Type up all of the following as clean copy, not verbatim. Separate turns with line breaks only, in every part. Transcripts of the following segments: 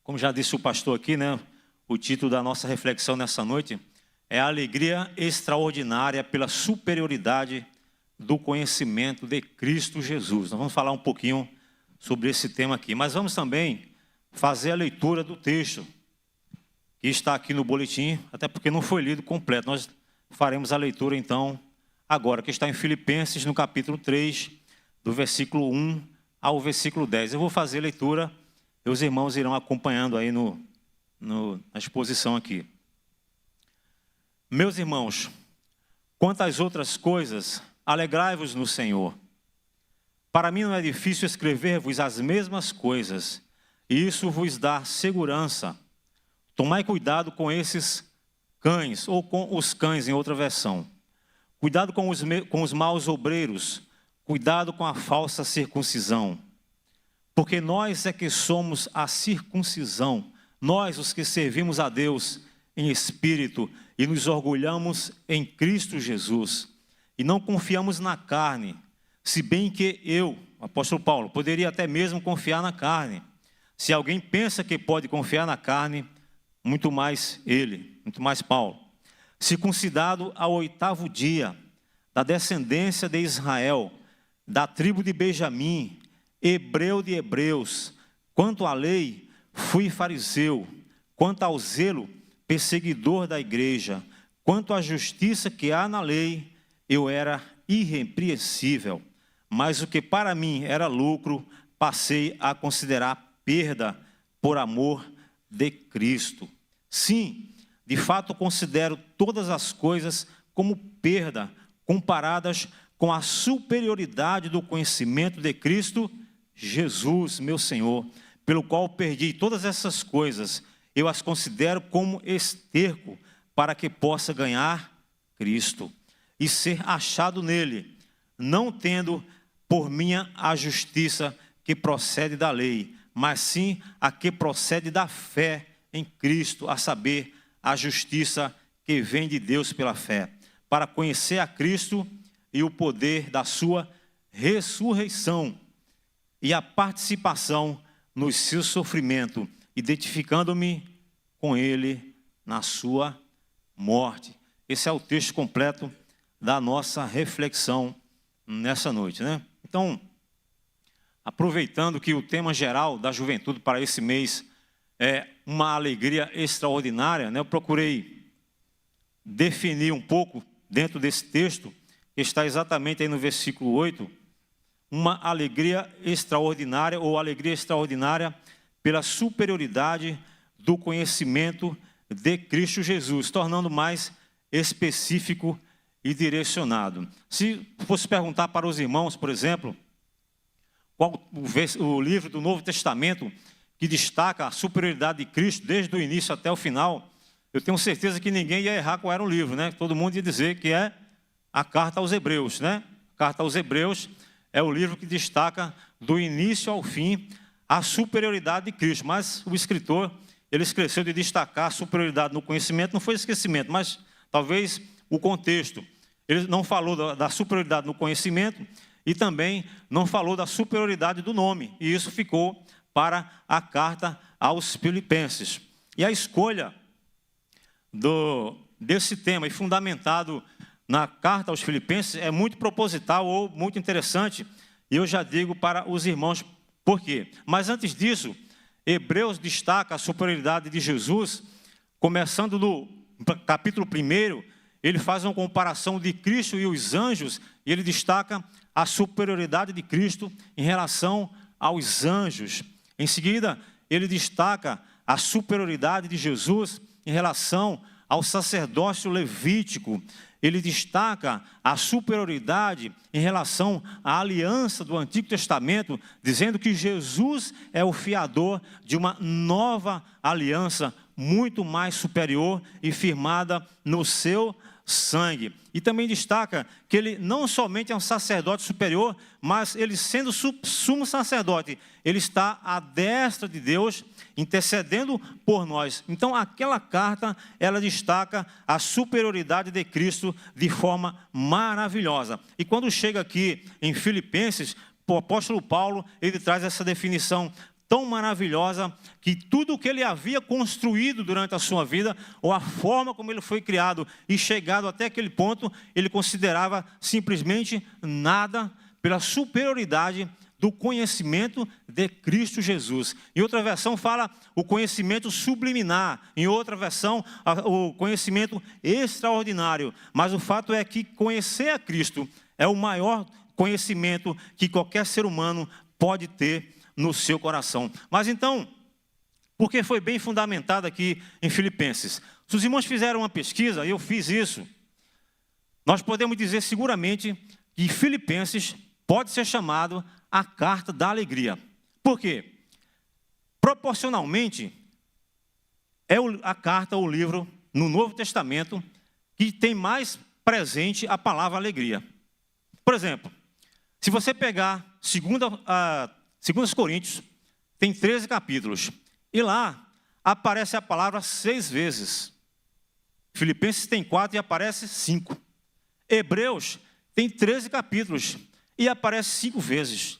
Como já disse o pastor aqui, né? O título da nossa reflexão nessa noite é a alegria extraordinária pela superioridade do conhecimento de Cristo Jesus. Nós vamos falar um pouquinho sobre esse tema aqui, mas vamos também fazer a leitura do texto que está aqui no boletim, até porque não foi lido completo. Nós faremos a leitura então agora, que está em Filipenses, no capítulo 3, do versículo 1 ao versículo 10. Eu vou fazer a leitura e os irmãos irão acompanhando aí na exposição aqui. Meus irmãos, quanto às outras coisas, alegrai-vos no Senhor. Para mim não é difícil escrever-vos as mesmas coisas, e isso vos dá segurança. Tomai cuidado com esses cães, ou com os cães em outra versão. Cuidado com os maus obreiros, cuidado com a falsa circuncisão. Porque nós é que somos a circuncisão, nós os que servimos a Deus em espírito e nos orgulhamos em Cristo Jesus. E não confiamos na carne, se bem que eu, o apóstolo Paulo, poderia até mesmo confiar na carne. Se alguém pensa que pode confiar na carne, muito mais ele, muito mais Paulo. Circuncidado ao 8º dia, da descendência de Israel, da tribo de Benjamim, hebreu de hebreus, quanto à lei, fui fariseu, quanto ao zelo, perseguidor da igreja, quanto à justiça que há na lei, eu era irrepreensível, mas o que para mim era lucro, passei a considerar perda por amor de Cristo. Sim, de fato considero todas as coisas como perda, comparadas com a superioridade do conhecimento de Cristo Jesus, meu Senhor, pelo qual perdi todas essas coisas. Eu as considero como esterco para que possa ganhar Cristo e ser achado nele, não tendo por minha a justiça que procede da lei, mas sim a que procede da fé em Cristo, a saber, a justiça que vem de Deus pela fé, para conhecer a Cristo e o poder da sua ressurreição e a participação no seu sofrimento, identificando-me com ele na sua morte. Esse é o texto completo da nossa reflexão nessa noite, né? Então, aproveitando que o tema geral da juventude para esse mês é uma alegria extraordinária, né? Eu procurei definir um pouco dentro desse texto, que está exatamente aí no versículo 8, uma alegria extraordinária, ou alegria extraordinária pela superioridade do conhecimento de Cristo Jesus, tornando mais específico e direcionado. Se fosse perguntar para os irmãos, por exemplo, qual o livro do Novo Testamento que destaca a superioridade de Cristo desde o início até o final, eu tenho certeza que ninguém ia errar qual era o livro, né? Todo mundo ia dizer que é a Carta aos Hebreus, né? A Carta aos Hebreus é o livro que destaca do início ao fim a superioridade de Cristo, mas o escritor, ele esqueceu de destacar a superioridade no conhecimento, não foi esquecimento, mas talvez o contexto. Ele não falou da superioridade no conhecimento e também não falou da superioridade do nome, e isso ficou para a carta aos Filipenses. E a escolha desse tema, e fundamentado na carta aos Filipenses, é muito proposital ou muito interessante, e eu já digo para os irmãos por quê. Mas antes disso, Hebreus destaca a superioridade de Jesus, começando no capítulo 1, ele faz uma comparação de Cristo e os anjos, e ele destaca a superioridade de Cristo em relação aos anjos. Em seguida, ele destaca a superioridade de Jesus em relação ao sacerdócio levítico. Ele destaca a superioridade em relação à aliança do Antigo Testamento, dizendo que Jesus é o fiador de uma nova aliança, muito mais superior e firmada no seu sangue. E também destaca que ele não somente é um sacerdote superior, mas ele sendo sumo sacerdote, ele está à destra de Deus, intercedendo por nós. Então aquela carta, ela destaca a superioridade de Cristo de forma maravilhosa. E quando chega aqui em Filipenses, o apóstolo Paulo, ele traz essa definição tão maravilhosa que tudo o que ele havia construído durante a sua vida, ou a forma como ele foi criado e chegado até aquele ponto, ele considerava simplesmente nada pela superioridade do conhecimento de Cristo Jesus. Em outra versão fala o conhecimento subliminar, em outra versão o conhecimento extraordinário. Mas o fato é que conhecer a Cristo é o maior conhecimento que qualquer ser humano pode ter no seu coração. Mas então, porque foi bem fundamentado aqui em Filipenses. Se os irmãos fizeram uma pesquisa, eu fiz isso, nós podemos dizer seguramente que Filipenses pode ser chamado a carta da alegria. Por quê? Proporcionalmente, é a carta, o livro, no Novo Testamento, que tem mais presente a palavra alegria. Por exemplo, se você pegar 2 Coríntios, tem 13 capítulos, e lá aparece a palavra 6 vezes. Filipenses tem 4 e aparece 5. Hebreus tem 13 capítulos e aparece 5 vezes.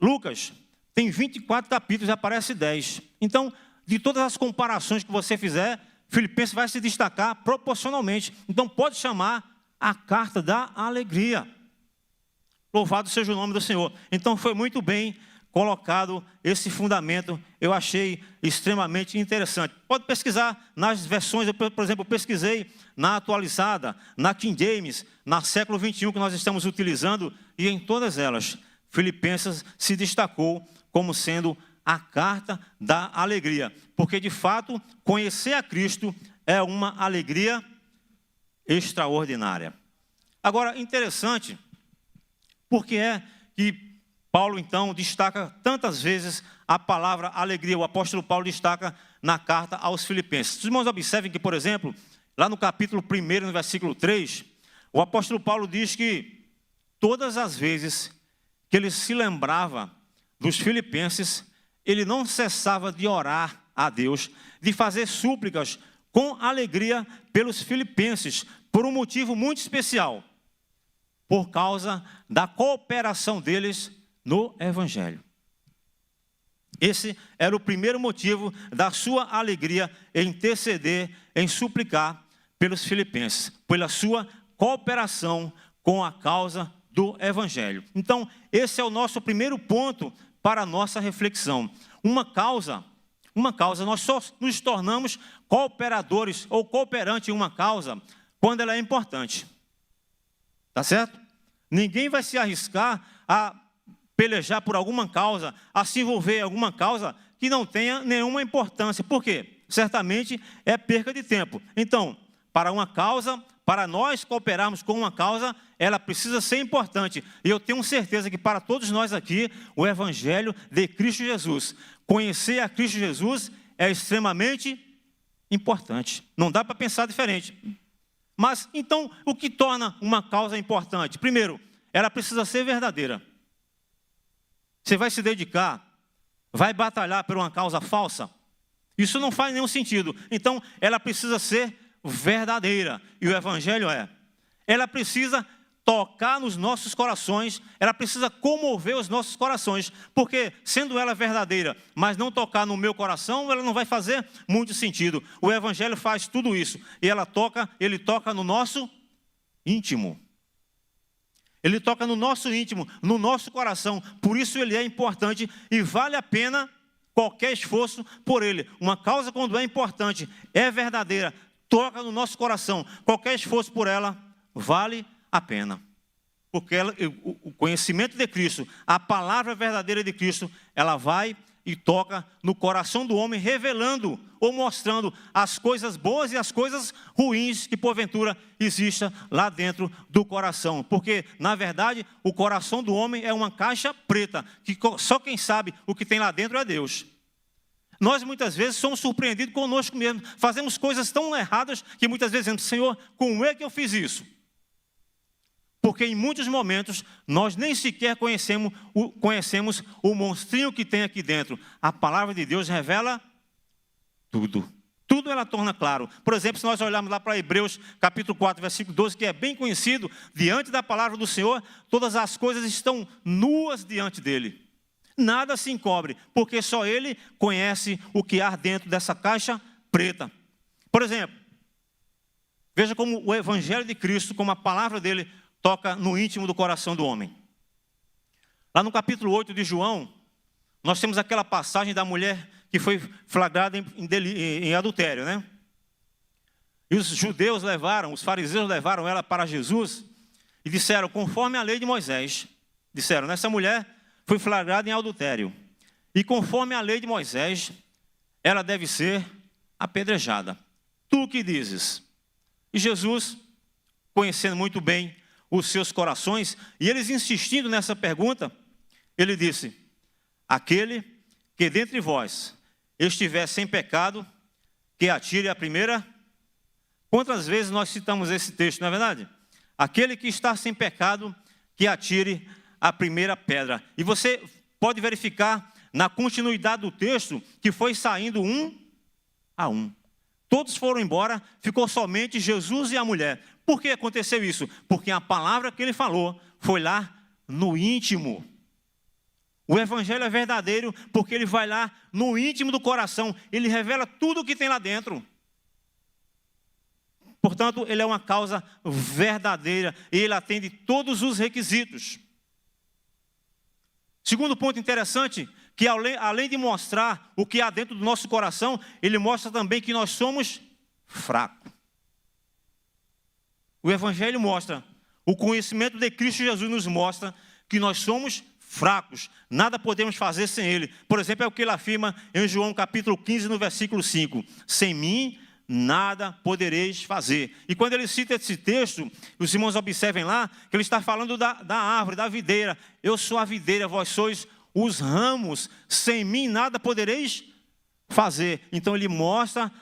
Lucas tem 24 capítulos e aparece 10. Então, de todas as comparações que você fizer, Filipenses vai se destacar proporcionalmente. Então, pode chamar a carta da alegria. Louvado seja o nome do Senhor. Então, foi muito bem colocado esse fundamento, eu achei extremamente interessante. Pode pesquisar nas versões, eu, por exemplo, pesquisei na atualizada, na King James, na século 21 que nós estamos utilizando, e em todas elas, Filipenses se destacou como sendo a carta da alegria, porque de fato, conhecer a Cristo é uma alegria extraordinária. Agora, interessante, porque é que Paulo, então, destaca tantas vezes a palavra alegria. O apóstolo Paulo destaca na carta aos Filipenses. Os irmãos observem que, por exemplo, lá no capítulo 1, no versículo 3, o apóstolo Paulo diz que todas as vezes que ele se lembrava dos filipenses, ele não cessava de orar a Deus, de fazer súplicas com alegria pelos filipenses, por um motivo muito especial, por causa da cooperação deles no Evangelho. Esse era o primeiro motivo da sua alegria em interceder, em suplicar pelos filipenses, pela sua cooperação com a causa do Evangelho. Então, esse é o nosso primeiro ponto para a nossa reflexão. Uma causa, nós só nos tornamos cooperadores ou cooperantes em uma causa quando ela é importante. Tá certo? Ninguém vai se arriscar a pelejar por alguma causa, a se envolver em alguma causa que não tenha nenhuma importância. Por quê? Certamente é perca de tempo. Então, para uma causa, para nós cooperarmos com uma causa, ela precisa ser importante. E eu tenho certeza que para todos nós aqui, o Evangelho de Cristo Jesus, conhecer a Cristo Jesus é extremamente importante. Não dá para pensar diferente. Mas, então, o que torna uma causa importante? Primeiro, ela precisa ser verdadeira. Você vai se dedicar, vai batalhar por uma causa falsa? Isso não faz nenhum sentido. Então, ela precisa ser verdadeira. E o Evangelho ela precisa tocar nos nossos corações, ela precisa comover os nossos corações, porque sendo ela verdadeira, mas não tocar no meu coração, ela não vai fazer muito sentido. O Evangelho faz tudo isso, e ele toca no nosso íntimo. Ele toca no nosso íntimo, no nosso coração, por isso ele é importante e vale a pena qualquer esforço por ele. Uma causa, quando é importante, é verdadeira, toca no nosso coração, qualquer esforço por ela vale a pena. Porque o conhecimento de Cristo, a palavra verdadeira de Cristo, ela vai e toca no coração do homem, revelando ou mostrando as coisas boas e as coisas ruins que porventura exista lá dentro do coração. Porque, na verdade, o coração do homem é uma caixa preta, que só quem sabe o que tem lá dentro é Deus. Nós muitas vezes somos surpreendidos conosco mesmo, fazemos coisas tão erradas que muitas vezes dizemos: Senhor, como é que eu fiz isso? Porque em muitos momentos nós nem sequer conhecemos o monstrinho que tem aqui dentro. A palavra de Deus revela tudo. Tudo ela torna claro. Por exemplo, se nós olharmos lá para Hebreus capítulo 4, versículo 12, que é bem conhecido, diante da palavra do Senhor, todas as coisas estão nuas diante dele. nada se encobre, porque só Ele conhece o que há dentro dessa caixa preta. Por exemplo, veja como o Evangelho de Cristo, como a palavra dele, toca no íntimo do coração do homem. Lá no capítulo 8 de João, nós temos aquela passagem da mulher que foi flagrada em adultério, né? E os judeus levaram, os fariseus levaram ela para Jesus e disseram, conforme a lei de Moisés, disseram, essa mulher foi flagrada em adultério. E conforme a lei de Moisés, ela deve ser apedrejada. Tu o que dizes? E Jesus, conhecendo muito bem os seus corações, e eles insistindo nessa pergunta, ele disse, aquele que dentre vós estiver sem pecado, que atire a primeira. Quantas vezes nós citamos esse texto, não é verdade? Aquele que está sem pecado, que atire a primeira pedra. E você pode verificar na continuidade do texto que foi saindo um a um. Todos foram embora, ficou somente Jesus e a mulher. Por que aconteceu isso? Porque a palavra que ele falou foi lá no íntimo. O Evangelho é verdadeiro porque ele vai lá no íntimo do coração. Ele revela tudo o que tem lá dentro. Portanto, ele é uma causa verdadeira e ele atende todos os requisitos. Segundo ponto interessante, que além de mostrar o que há dentro do nosso coração, ele mostra também que nós somos fracos. O Evangelho mostra, o conhecimento de Cristo Jesus nos mostra que nós somos fracos, nada podemos fazer sem Ele. Por exemplo, é o que ele afirma em João capítulo 15, no versículo 5. Sem mim, nada podereis fazer. E quando ele cita esse texto, os irmãos observem lá, que ele está falando da árvore, da videira. Eu sou a videira, vós sois os ramos, sem mim nada podereis fazer. Então ele mostra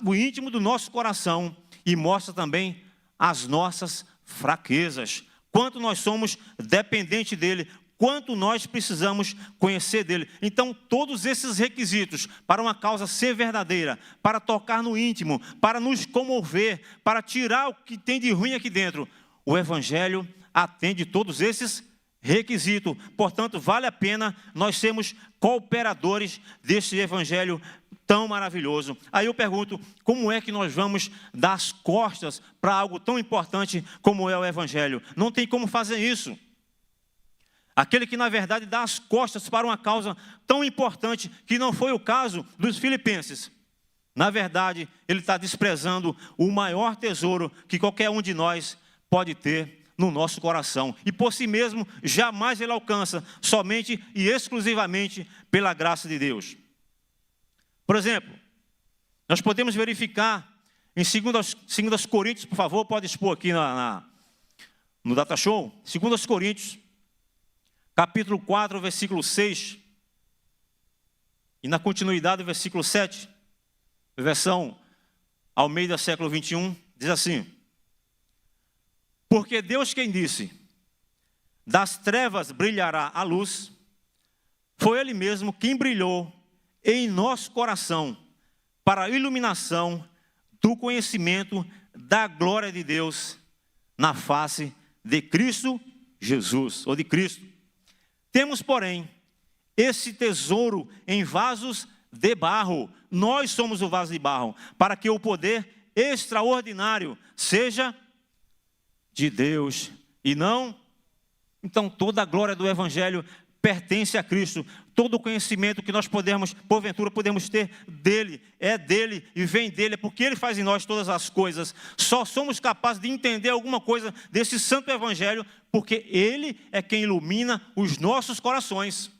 o íntimo do nosso coração e mostra também as nossas fraquezas. Quanto nós somos dependentes dele, quanto nós precisamos conhecer dele. Então, todos esses requisitos para uma causa ser verdadeira, para tocar no íntimo, para nos comover, para tirar o que tem de ruim aqui dentro, o Evangelho atende todos esses requisitos. Portanto, vale a pena nós sermos cooperadores deste Evangelho tão maravilhoso. Aí eu pergunto, como é que nós vamos dar as costas para algo tão importante como é o Evangelho? Não tem como fazer isso. Aquele que, na verdade, dá as costas para uma causa tão importante, que não foi o caso dos filipenses. Na verdade, ele está desprezando o maior tesouro que qualquer um de nós pode ter no nosso coração. E por si mesmo, jamais ele alcança, somente e exclusivamente pela graça de Deus. Por exemplo, nós podemos verificar em 2 Coríntios, por favor, pode expor aqui no Data Show, 2 Coríntios, capítulo 4, versículo 6, e na continuidade do versículo 7, versão Almeida, século 21, diz assim, porque Deus quem disse, das trevas brilhará a luz, foi Ele mesmo quem brilhou em nosso coração, para a iluminação do conhecimento da glória de Deus, na face de Cristo Jesus, ou de Cristo. Temos, porém, esse tesouro em vasos de barro. Nós somos o vaso de barro, para que o poder extraordinário seja de Deus e não. Então, toda a glória do Evangelho pertence a Cristo. Todo o conhecimento que nós porventura podemos ter dele, é dele e vem dele, é porque ele faz em nós todas as coisas. Só somos capazes de entender alguma coisa desse santo Evangelho, porque ele é quem ilumina os nossos corações.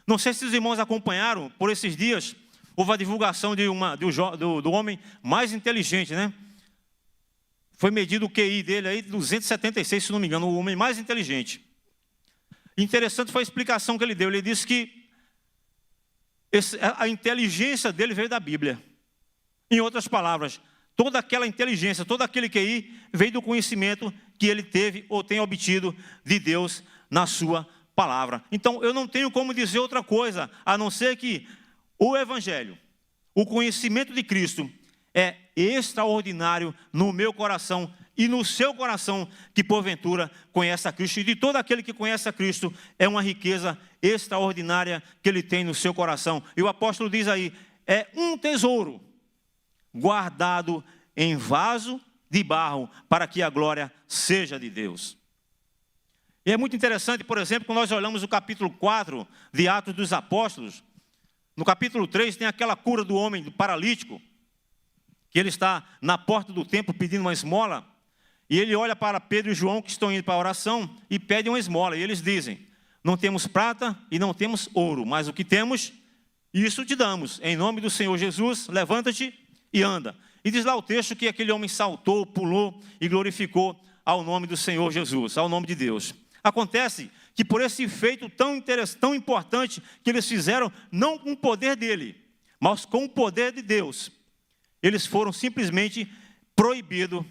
Não sei se os irmãos acompanharam, por esses dias, houve a divulgação do homem mais inteligente, né? Foi medido o QI dele aí, 276, se não me engano, o homem mais inteligente. Interessante foi a explicação que ele deu. Ele disse que a inteligência dele veio da Bíblia. Em outras palavras, toda aquela inteligência, todo aquele QI veio do conhecimento que ele teve ou tem obtido de Deus na sua palavra. Então, eu não tenho como dizer outra coisa, a não ser que o Evangelho, o conhecimento de Cristo, é extraordinário no meu coração, e no seu coração que porventura conhece a Cristo. E de todo aquele que conhece a Cristo, é uma riqueza extraordinária que ele tem no seu coração. E o apóstolo diz aí, é um tesouro guardado em vaso de barro, para que a glória seja de Deus. E é muito interessante, por exemplo, quando nós olhamos o capítulo 4 de Atos dos Apóstolos, no capítulo 3 tem aquela cura do homem, do paralítico, que ele está na porta do templo pedindo uma esmola, e ele olha para Pedro e João, que estão indo para a oração, e pedem uma esmola, e eles dizem, não temos prata e não temos ouro, mas o que temos, isso te damos, em nome do Senhor Jesus, levanta-te e anda. E diz lá o texto que aquele homem saltou, pulou e glorificou ao nome do Senhor Jesus, ao nome de Deus. Acontece que por esse feito tão importante que eles fizeram, não com o poder dele, mas com o poder de Deus, eles foram simplesmente proibidos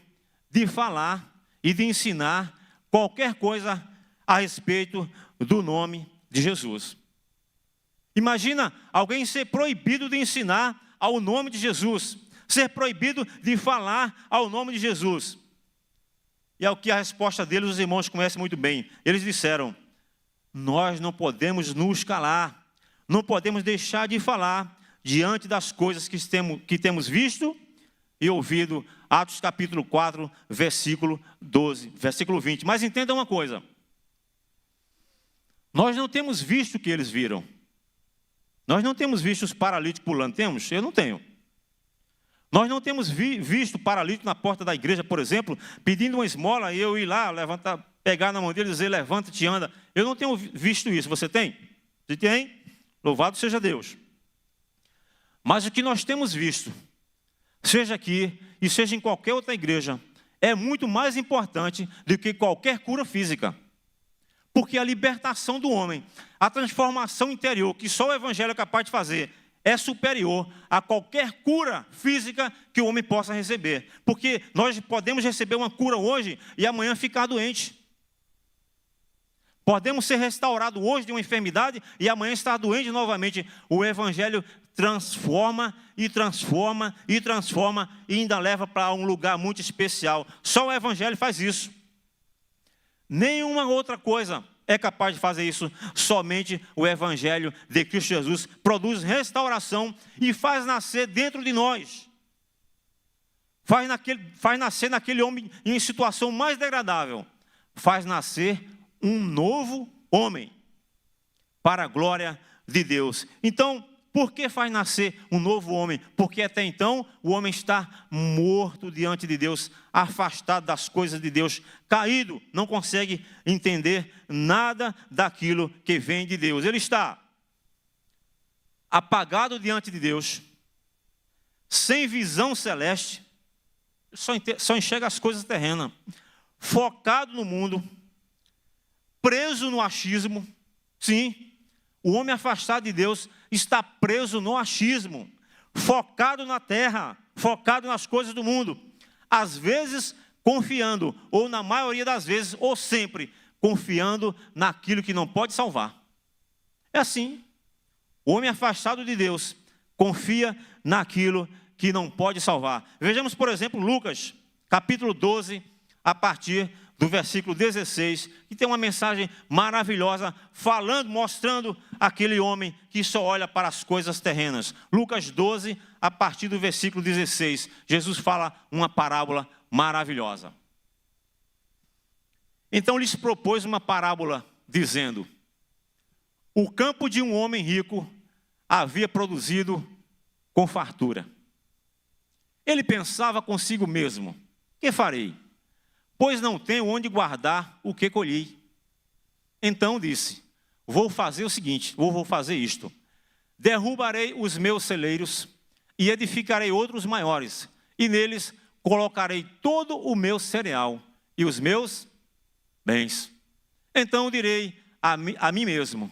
de falar e de ensinar qualquer coisa a respeito do nome de Jesus. Imagina alguém ser proibido de ensinar ao nome de Jesus, ser proibido de falar ao nome de Jesus. E é o que a resposta deles, os irmãos conhecem muito bem. Eles disseram, nós não podemos nos calar, não podemos deixar de falar diante das coisas que temos visto e ouvido. Atos capítulo 4, versículo 12, versículo 20. Mas entenda uma coisa, nós não temos visto o que eles viram. Nós não temos visto os paralíticos pulando, temos? Eu não tenho. Nós não temos visto paralítico na porta da igreja, por exemplo, pedindo uma esmola e eu ir lá, levantar, pegar na mão dele e dizer, levanta-te e anda. Eu não tenho visto isso, você tem? Se tem, louvado seja Deus. Mas o que nós temos visto, seja aqui e seja em qualquer outra igreja, é muito mais importante do que qualquer cura física. Porque a libertação do homem, a transformação interior, que só o Evangelho é capaz de fazer, é superior a qualquer cura física que o homem possa receber. Porque nós podemos receber uma cura hoje e amanhã ficar doente. Podemos ser restaurados hoje de uma enfermidade e amanhã estar doente novamente. O Evangelho transforma e transforma e transforma e ainda leva para um lugar muito especial. Só o Evangelho faz isso. Nenhuma outra coisa é capaz de fazer isso. Somente o Evangelho de Cristo Jesus produz restauração e faz nascer dentro de nós. Faz nascer naquele homem em situação mais degradável. Faz nascer um novo homem para a glória de Deus. Então, por que faz nascer um novo homem? Porque até então o homem está morto diante de Deus, afastado das coisas de Deus, caído, não consegue entender nada daquilo que vem de Deus. Ele está apagado diante de Deus, sem visão celeste, só enxerga as coisas terrenas, focado no mundo, preso no achismo. Sim, o homem afastado de Deus está preso no achismo, focado na terra, focado nas coisas do mundo, às vezes confiando, ou na maioria das vezes, ou sempre, confiando naquilo que não pode salvar. É assim, o homem afastado de Deus confia naquilo que não pode salvar. Vejamos, por exemplo, Lucas, capítulo 12, a partir do versículo 16, que tem uma mensagem maravilhosa, falando, mostrando aquele homem que só olha para as coisas terrenas. Lucas 12, a partir do versículo 16, Jesus fala uma parábola maravilhosa. Então lhes propôs uma parábola, dizendo, o campo de um homem rico havia produzido com fartura. Ele pensava consigo mesmo, que farei? Pois não tenho onde guardar o que colhi. Então disse, vou fazer o seguinte, vou fazer isto. Derrubarei os meus celeiros e edificarei outros maiores, e neles colocarei todo o meu cereal e os meus bens. Então direi a mim mesmo,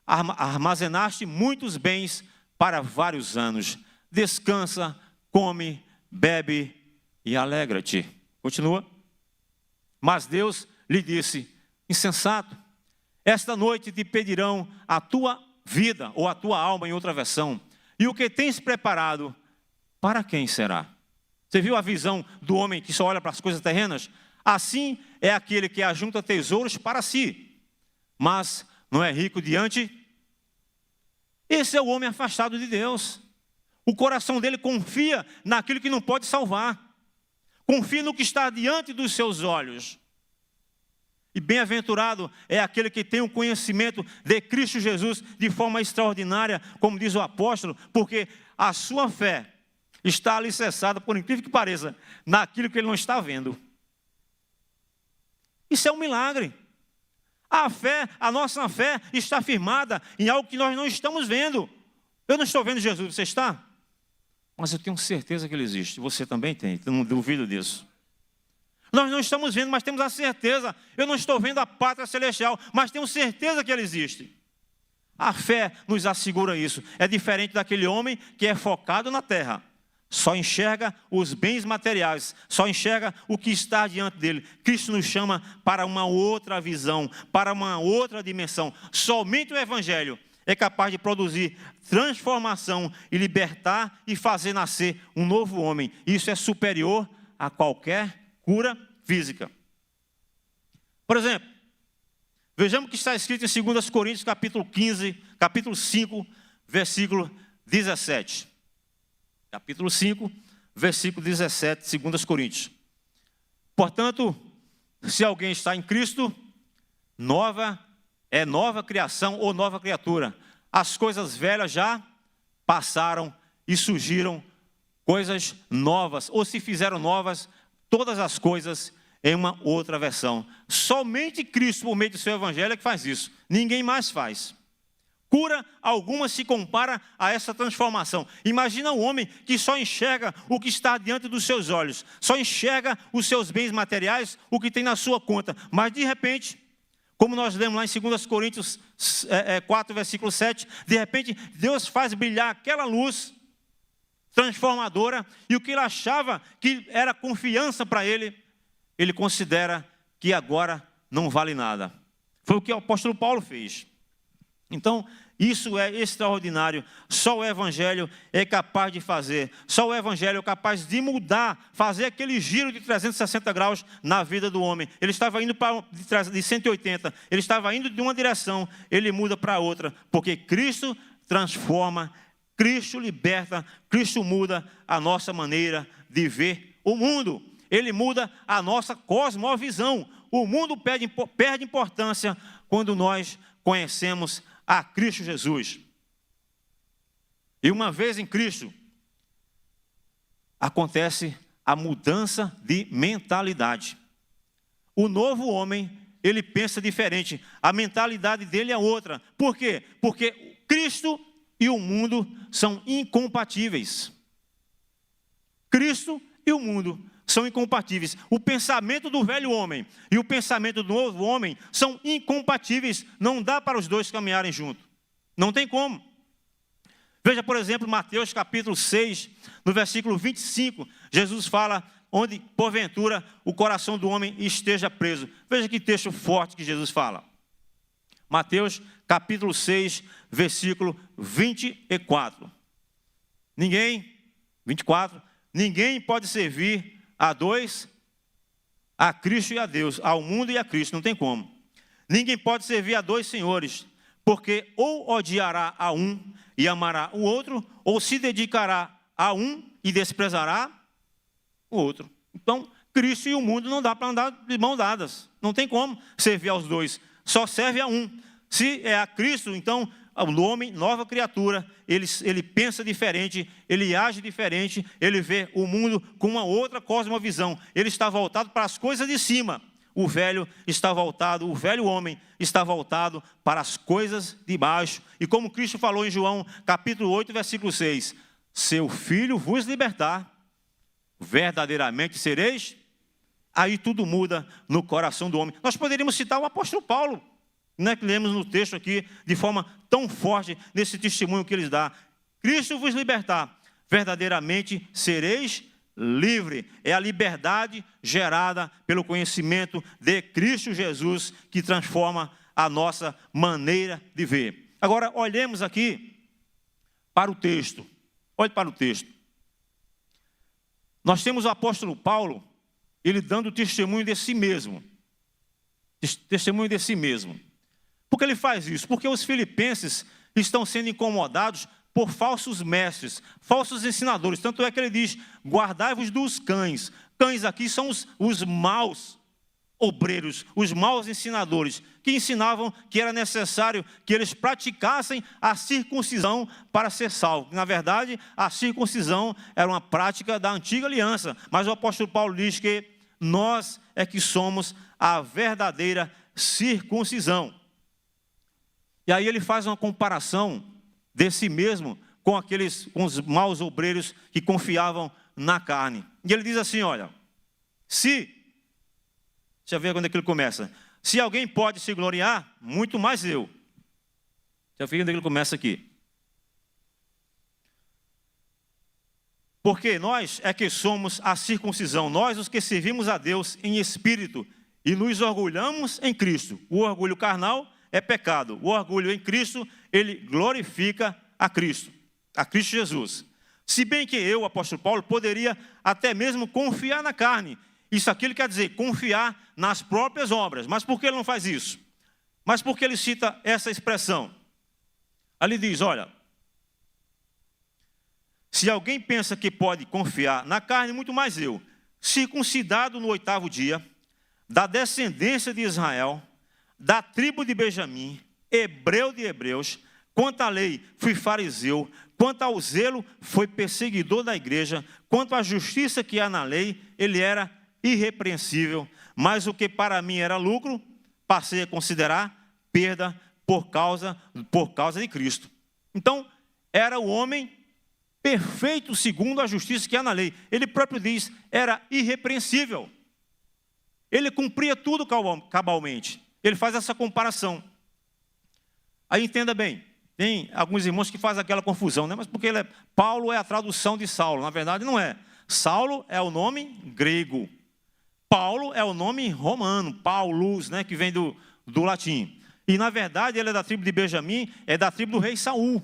armazenaste muitos bens para vários anos. Descansa, come, bebe e alegra-te. Continua. Mas Deus lhe disse, insensato, esta noite te pedirão a tua vida, ou a tua alma em outra versão, e o que tens preparado, para quem será? Você viu a visão do homem que só olha para as coisas terrenas? Assim é aquele que ajunta tesouros para si, mas não é rico diante. Esse é o homem afastado de Deus. O coração dele confia naquilo que não pode salvar. Confia no que está diante dos seus olhos. E bem-aventurado é aquele que tem o conhecimento de Cristo Jesus de forma extraordinária, como diz o apóstolo, porque a sua fé está alicerçada, por incrível que pareça, naquilo que ele não está vendo. Isso é um milagre. A nossa fé está firmada em algo que nós não estamos vendo. Eu não estou vendo Jesus, você está? Mas eu tenho certeza que ele existe. Você também tem, eu não duvido disso. Nós não estamos vendo, mas temos a certeza. Eu não estou vendo a pátria celestial, mas tenho certeza que ele existe. A fé nos assegura isso. É diferente daquele homem que é focado na terra. Só enxerga os bens materiais, só enxerga o que está diante dele. Cristo nos chama para uma outra visão, para uma outra dimensão. Somente o Evangelho é capaz de produzir transformação e libertar e fazer nascer um novo homem. Isso é superior a qualquer cura física. Por exemplo, vejamos o que está escrito em 2 Coríntios, capítulo 5, versículo 17. Capítulo 5, versículo 17, 2 Coríntios. Portanto, se alguém está em Cristo, nova criação ou nova criatura. As coisas velhas já passaram e surgiram coisas novas, ou se fizeram novas, todas as coisas em uma outra versão. Somente Cristo, por meio do seu evangelho, é que faz isso. Ninguém mais faz. Cura alguma se compara a essa transformação. Imagina um homem que só enxerga o que está diante dos seus olhos, só enxerga os seus bens materiais, o que tem na sua conta, mas de repente, como nós lemos lá em 2 Coríntios 4, versículo 7, de repente Deus faz brilhar aquela luz transformadora, e o que ele achava que era confiança para ele, ele considera que agora não vale nada. Foi o que o apóstolo Paulo fez. Então, isso é extraordinário. Só o Evangelho é capaz de fazer. Só o Evangelho é capaz de mudar, fazer aquele giro de 360 graus na vida do homem. Ele estava indo de 180, ele estava indo de uma direção, ele muda para outra, porque Cristo transforma, Cristo liberta, Cristo muda a nossa maneira de ver o mundo. Ele muda a nossa cosmovisão. O mundo perde importância quando nós conhecemos a Cristo Jesus. E uma vez em Cristo, acontece a mudança de mentalidade. O novo homem, ele pensa diferente. A mentalidade dele é outra. Por quê? Porque Cristo e o mundo são incompatíveis. Cristo e o mundo são incompatíveis. O pensamento do velho homem e o pensamento do novo homem são incompatíveis. Não dá para os dois caminharem juntos. Não tem como. Veja, por exemplo, Mateus capítulo 6, no versículo 25, Jesus fala onde, porventura, o coração do homem esteja preso. Veja que texto forte que Jesus fala. Mateus capítulo 6, versículo 24. 24. Ninguém pode servir a dois, a Cristo e a Deus, ao mundo e a Cristo, não tem como. Ninguém pode servir a dois senhores, porque ou odiará a um e amará o outro, ou se dedicará a um e desprezará o outro. Então, Cristo e o mundo não dá para andar de mãos dadas, não tem como servir aos dois, só serve a um. Se é a Cristo, então o homem, nova criatura, ele pensa diferente, ele age diferente, ele vê o mundo com uma outra cosmovisão. Ele está voltado para as coisas de cima. O velho homem está voltado para as coisas de baixo. E como Cristo falou em João, capítulo 8, versículo 6, seu filho vos libertar, verdadeiramente sereis. Aí tudo muda no coração do homem. Nós poderíamos citar o apóstolo Paulo, né, que lemos no texto aqui, de forma tão forte, nesse testemunho que ele dá. Cristo vos libertar, verdadeiramente sereis livre. É a liberdade gerada pelo conhecimento de Cristo Jesus que transforma a nossa maneira de ver. Agora, olhemos aqui para o texto. Olhe para o texto. Nós temos o apóstolo Paulo, ele dando testemunho de si mesmo. Testemunho de si mesmo. Por que ele faz isso? Porque os filipenses estão sendo incomodados por falsos mestres, falsos ensinadores. Tanto é que ele diz, guardai-vos dos cães. Cães aqui são os maus obreiros, os maus ensinadores, que ensinavam que era necessário que eles praticassem a circuncisão para ser salvo. Na verdade, a circuncisão era uma prática da antiga aliança, mas o apóstolo Paulo diz que nós é que somos a verdadeira circuncisão. E aí ele faz uma comparação de si mesmo com os maus obreiros que confiavam na carne. E ele diz assim, olha, deixa eu ver quando é que ele começa. Se alguém pode se gloriar, muito mais eu. Deixa eu ver quando é que ele começa aqui. Porque nós é que somos a circuncisão, nós os que servimos a Deus em espírito e nos orgulhamos em Cristo. O orgulho carnal é pecado. O orgulho em Cristo, ele glorifica a Cristo Jesus. Se bem que eu, o apóstolo Paulo, poderia até mesmo confiar na carne. Isso aqui ele quer dizer, confiar nas próprias obras. Mas por que ele não faz isso? Mas por que ele cita essa expressão? Ali diz, olha, se alguém pensa que pode confiar na carne, muito mais eu, circuncidado no 8º dia, da descendência de Israel, da tribo de Benjamim, hebreu de hebreus, quanto à lei fui fariseu, quanto ao zelo foi perseguidor da igreja, quanto à justiça que há na lei, ele era irrepreensível, mas o que para mim era lucro, passei a considerar perda por causa de Cristo. Então, era o homem perfeito segundo a justiça que há na lei. Ele próprio diz, era irrepreensível. Ele cumpria tudo cabalmente. Ele faz essa comparação. Aí entenda bem, tem alguns irmãos que fazem aquela confusão, né? Mas porque Paulo é a tradução de Saulo, na verdade não é. Saulo é o nome grego. Paulo é o nome romano, Paulus, né? Que vem do latim. E na verdade ele é da tribo de Benjamim, é da tribo do rei Saul.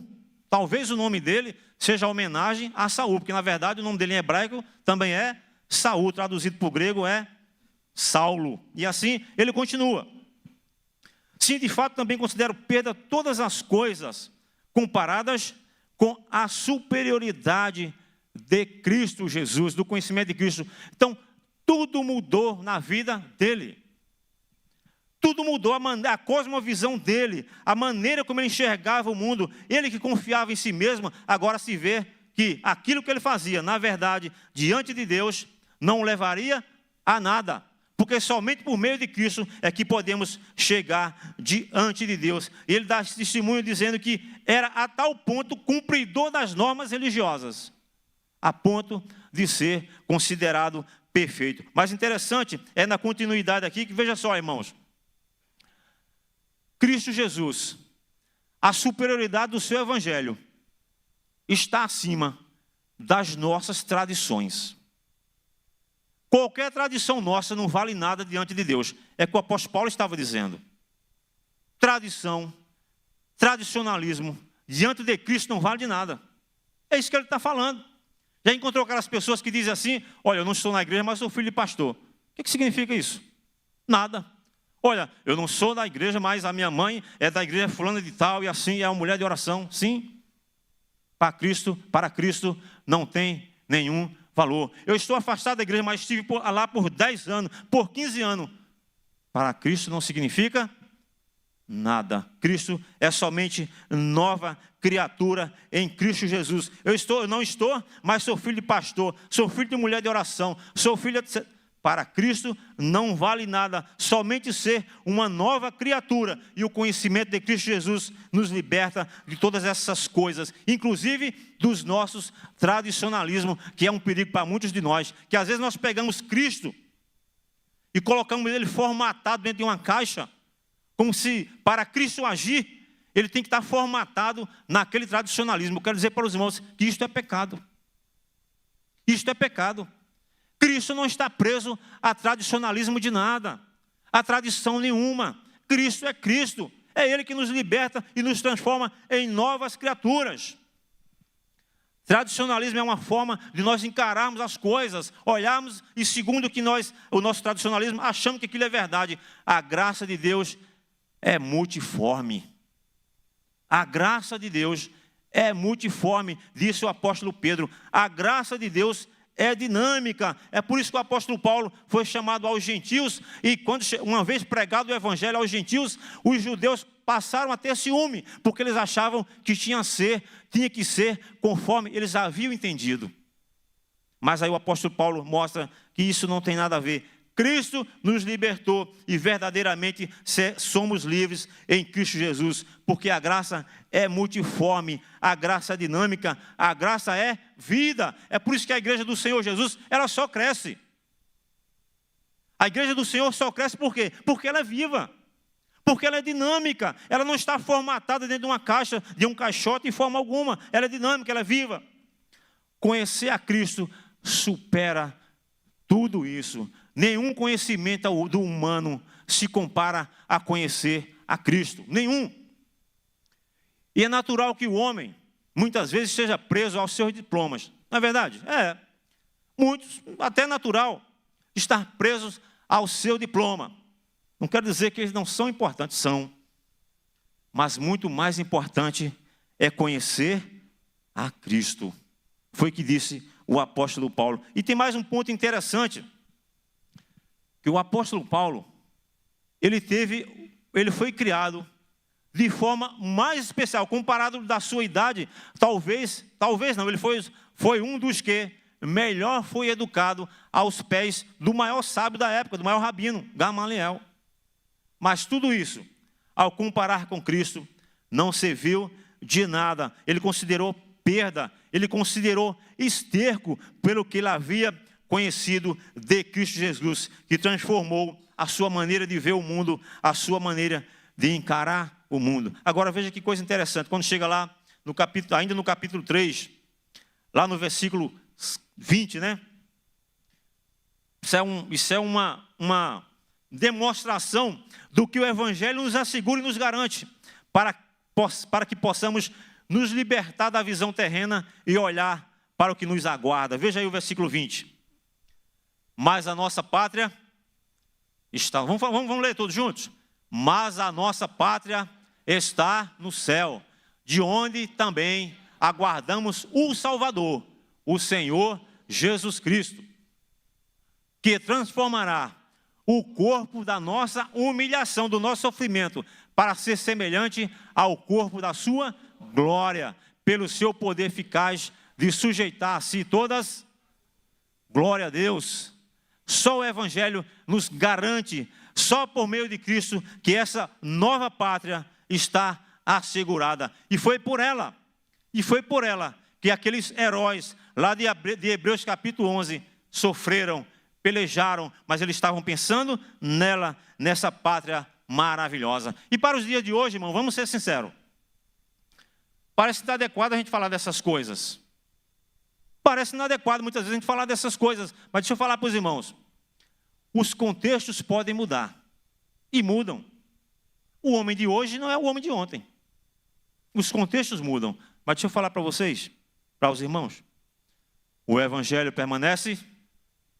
Talvez o nome dele seja homenagem a Saul, porque na verdade o nome dele em hebraico também é Saul, traduzido para o grego é Saulo. E assim ele continua. Sim, de fato também considero perda todas as coisas comparadas com a superioridade de Cristo Jesus, do conhecimento de Cristo. Então, tudo mudou na vida dele. Tudo mudou, a cosmovisão dele, a maneira como ele enxergava o mundo. Ele que confiava em si mesmo, agora se vê que aquilo que ele fazia, na verdade, diante de Deus, não o levaria a nada. Porque somente por meio de Cristo é que podemos chegar diante de Deus. E ele dá testemunho dizendo que era a tal ponto cumpridor das normas religiosas, a ponto de ser considerado perfeito. Mas interessante é na continuidade aqui, que veja só, irmãos. Cristo Jesus, a superioridade do seu evangelho está acima das nossas tradições. Qualquer tradição nossa não vale nada diante de Deus. É o que o apóstolo Paulo estava dizendo. Tradição, tradicionalismo, diante de Cristo não vale de nada. É isso que ele está falando. Já encontrou aquelas pessoas que dizem assim, olha, eu não estou na igreja, mas sou filho de pastor. O que significa isso? Nada. Olha, eu não sou da igreja, mas a minha mãe é da igreja fulana de tal, e assim é uma mulher de oração. Sim, para Cristo não tem nenhum valor. Eu estou afastado da igreja, mas estive lá por 10 anos, por 15 anos. Para Cristo não significa nada. Cristo é somente nova criatura em Cristo Jesus. Eu não estou, mas sou filho de pastor, sou filho de mulher de oração, sou filho de... Para Cristo não vale nada, somente ser uma nova criatura. E o conhecimento de Cristo Jesus nos liberta de todas essas coisas, inclusive dos nossos tradicionalismos, que é um perigo para muitos de nós, que às vezes nós pegamos Cristo e colocamos ele formatado dentro de uma caixa, como se para Cristo agir, ele tem que estar formatado naquele tradicionalismo. Eu quero dizer para os irmãos que isto é pecado. Isto é pecado. Cristo não está preso a tradicionalismo de nada, a tradição nenhuma. Cristo é Cristo. É Ele que nos liberta e nos transforma em novas criaturas. Tradicionalismo é uma forma de nós encararmos as coisas, olharmos e segundo o nosso tradicionalismo, achamos que aquilo é verdade. A graça de Deus é multiforme. A graça de Deus é multiforme, disse o apóstolo Pedro. A graça de Deus é dinâmica. É por isso que o apóstolo Paulo foi chamado aos gentios. E quando uma vez pregado o evangelho aos gentios, os judeus passaram a ter ciúme, porque eles achavam que tinha que ser conforme eles haviam entendido. Mas aí o apóstolo Paulo mostra que isso não tem nada a ver. Cristo nos libertou e verdadeiramente somos livres em Cristo Jesus, porque a graça é multiforme, a graça é dinâmica, a graça é vida. É por isso que a igreja do Senhor Jesus, ela só cresce. A igreja do Senhor só cresce por quê? Porque ela é viva, porque ela é dinâmica, ela não está formatada dentro de uma caixa, de um caixote de forma alguma, ela é dinâmica, ela é viva. Conhecer a Cristo supera tudo isso. Nenhum conhecimento do humano se compara a conhecer a Cristo. Nenhum. E é natural que o homem, muitas vezes, esteja preso aos seus diplomas. Não é verdade? É. Muitos, até natural, estar presos ao seu diploma. Não quero dizer que eles não são importantes, são. Mas muito mais importante é conhecer a Cristo. Foi o que disse o apóstolo Paulo. E tem mais um ponto interessante. Que o apóstolo Paulo, ele foi criado de forma mais especial, comparado da sua idade, talvez não, ele foi um dos que melhor foi educado aos pés do maior sábio da época, do maior rabino, Gamaliel. Mas tudo isso, ao comparar com Cristo, não serviu de nada. Ele considerou perda, ele considerou esterco pelo que ele havia conhecido de Cristo Jesus, que transformou a sua maneira de ver o mundo, a sua maneira de encarar o mundo. Agora veja que coisa interessante, quando chega lá, ainda no capítulo 3, lá no versículo 20, né? Isso é uma demonstração do que o Evangelho nos assegura e nos garante, para que possamos nos libertar da visão terrena e olhar para o que nos aguarda. Veja aí o versículo 20. Mas a nossa pátria está... Vamos ler todos juntos? Mas a nossa pátria está no céu, de onde também aguardamos o Salvador, o Senhor Jesus Cristo, que transformará o corpo da nossa humilhação, do nosso sofrimento, para ser semelhante ao corpo da sua glória, pelo seu poder eficaz de sujeitar a si todas. Glória a Deus. Só o Evangelho nos garante, só por meio de Cristo, que essa nova pátria está assegurada. E foi por ela que aqueles heróis lá de Hebreus capítulo 11 sofreram, pelejaram, mas eles estavam pensando nessa pátria maravilhosa. E para os dias de hoje, irmão, vamos ser sinceros, parece inadequado a gente falar dessas coisas. Parece inadequado muitas vezes a gente falar dessas coisas, mas deixa eu falar para os irmãos. Os contextos podem mudar, e mudam. O homem de hoje não é o homem de ontem. Os contextos mudam, mas deixa eu falar para vocês, para os irmãos. O Evangelho permanece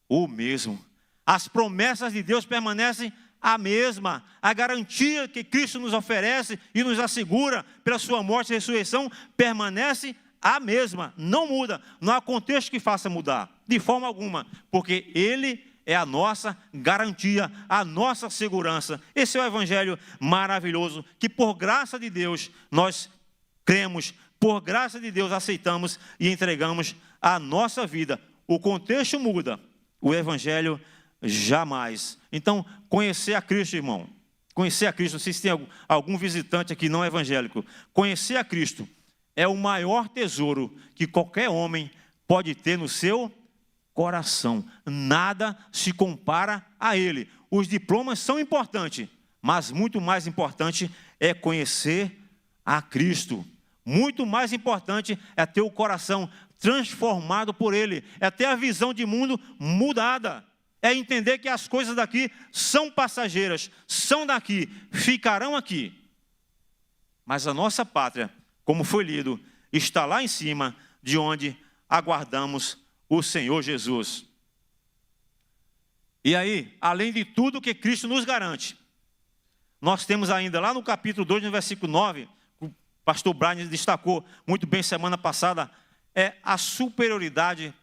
o mesmo. As promessas de Deus permanecem a mesma. A garantia que Cristo nos oferece e nos assegura pela sua morte e ressurreição permanece a mesma, não muda. Não há contexto que faça mudar, de forma alguma, porque Ele é a nossa garantia, a nossa segurança. Esse é o Evangelho maravilhoso, que por graça de Deus nós cremos, por graça de Deus aceitamos e entregamos a nossa vida. O contexto muda, o Evangelho jamais. Então, conhecer a Cristo, irmão, conhecer a Cristo, não sei se tem algum visitante aqui não evangélico, conhecer a Cristo é o maior tesouro que qualquer homem pode ter no seu coração. Nada se compara a Ele. Os diplomas são importantes, mas muito mais importante é conhecer a Cristo. Muito mais importante é ter o coração transformado por Ele, é ter a visão de mundo mudada, é entender que as coisas daqui são passageiras, são daqui, ficarão aqui. Mas a nossa pátria, como foi lido, está lá em cima, de onde aguardamos o Senhor Jesus. E aí, além de tudo que Cristo nos garante, nós temos ainda lá no capítulo 2, no versículo 9, o pastor Brian destacou muito bem semana passada, é a superioridade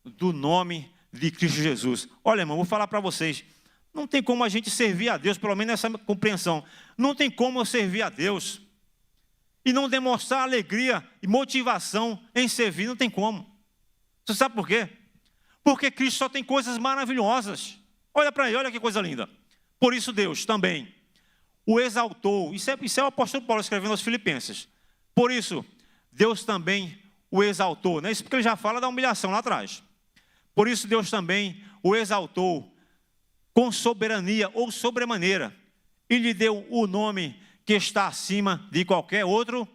do nome de Cristo Jesus. Olha, irmão, vou falar para vocês, não tem como a gente servir a Deus, pelo menos nessa compreensão, não tem como eu servir a Deus e não demonstrar alegria e motivação em servir, não tem como. Você sabe por quê? Porque Cristo só tem coisas maravilhosas. Olha para ele, olha que coisa linda. Por isso Deus também o exaltou. Isso é o apóstolo Paulo escrevendo aos Filipenses. Por isso, Deus também o exaltou. Não é isso porque ele já fala da humilhação lá atrás. Por isso Deus também o exaltou com soberania ou sobremaneira. E lhe deu o nome que está acima de qualquer outro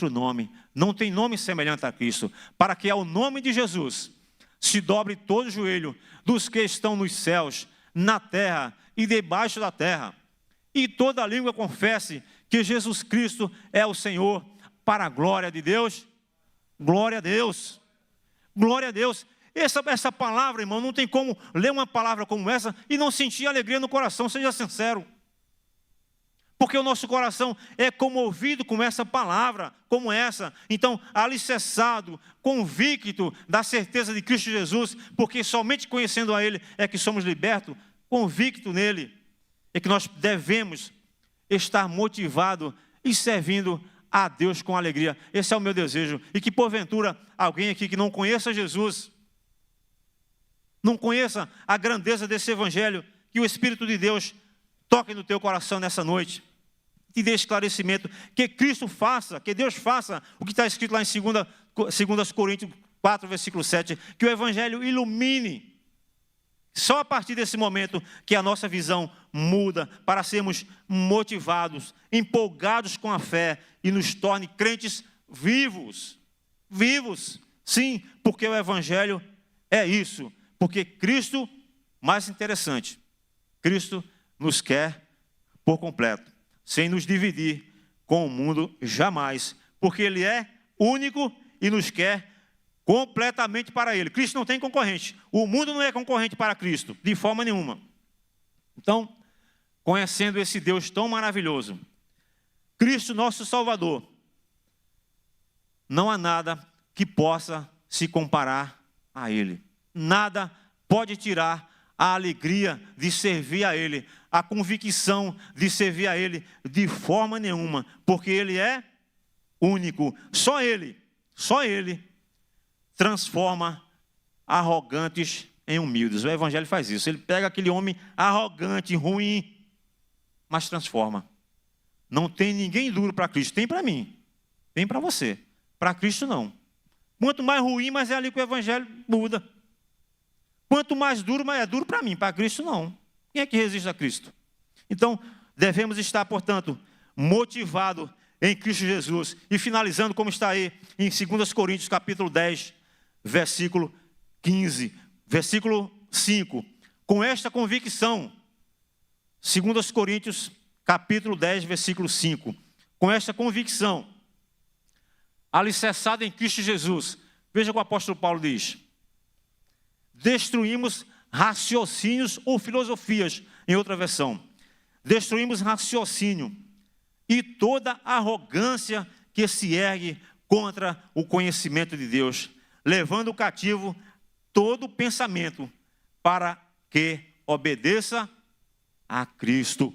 nome. Não tem nome semelhante a Cristo. Para que ao nome de Jesus se dobre todo o joelho dos que estão nos céus, na terra e debaixo da terra. E toda língua confesse que Jesus Cristo é o Senhor, para a glória de Deus. Glória a Deus. Glória a Deus. Essa palavra, irmão, não tem como ler uma palavra como essa e não sentir alegria no coração, seja sincero. Porque o nosso coração é comovido com essa palavra, como essa. Então, alicerçado, convicto da certeza de Cristo Jesus, porque somente conhecendo a Ele é que somos libertos, convicto nele, é que nós devemos estar motivados e servindo a Deus com alegria. Esse é o meu desejo. E que porventura alguém aqui que não conheça Jesus, não conheça a grandeza desse evangelho, que o Espírito de Deus toque no teu coração nessa noite. Te dê esclarecimento, que Cristo faça, que Deus faça o que está escrito lá em 2 Coríntios 4, versículo 7, que o evangelho ilumine. Só a partir desse momento que a nossa visão muda para sermos motivados, empolgados com a fé e nos torne crentes vivos. Vivos, sim, porque o evangelho é isso. Porque Cristo, mais interessante, Cristo nos quer por completo, sem nos dividir com o mundo jamais, porque Ele é único e nos quer completamente para Ele. Cristo não tem concorrente. O mundo não é concorrente para Cristo, de forma nenhuma. Então, conhecendo esse Deus tão maravilhoso, Cristo nosso Salvador, não há nada que possa se comparar a Ele. Nada pode tirar a alegria de servir a Ele, a convicção de servir a Ele, de forma nenhuma, porque Ele é único. Só Ele transforma arrogantes em humildes. O Evangelho faz isso. Ele pega aquele homem arrogante, ruim, mas transforma. Não tem ninguém duro para Cristo. Tem para mim, tem para você. Para Cristo não. Quanto mais ruim, mais é ali que o Evangelho muda. Quanto mais duro, mais é duro para mim. Para Cristo não. Quem é que resiste a Cristo? Então, devemos estar, portanto, motivados em Cristo Jesus. E finalizando, como está aí em 2 Coríntios, capítulo 10, versículo 15. Versículo 5. Com esta convicção, 2 Coríntios, capítulo 10, versículo 5. Com esta convicção, alicerçada em Cristo Jesus. Veja o que o apóstolo Paulo diz. Destruímos raciocínios ou filosofias, em outra versão. Destruímos raciocínio e toda arrogância que se ergue contra o conhecimento de Deus, levando cativo todo pensamento para que obedeça a Cristo.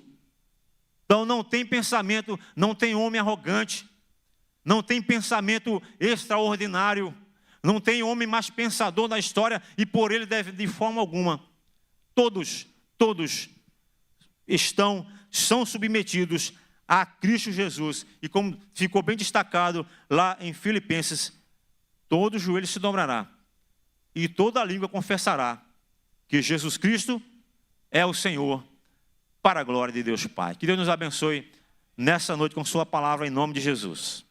Então não tem pensamento, não tem homem arrogante, não tem pensamento extraordinário, não tem homem mais pensador da história e por ele deve de forma alguma. Todos são submetidos a Cristo Jesus. E como ficou bem destacado lá em Filipenses, todo joelho se dobrará e toda língua confessará que Jesus Cristo é o Senhor, para a glória de Deus Pai. Que Deus nos abençoe nessa noite com sua palavra em nome de Jesus.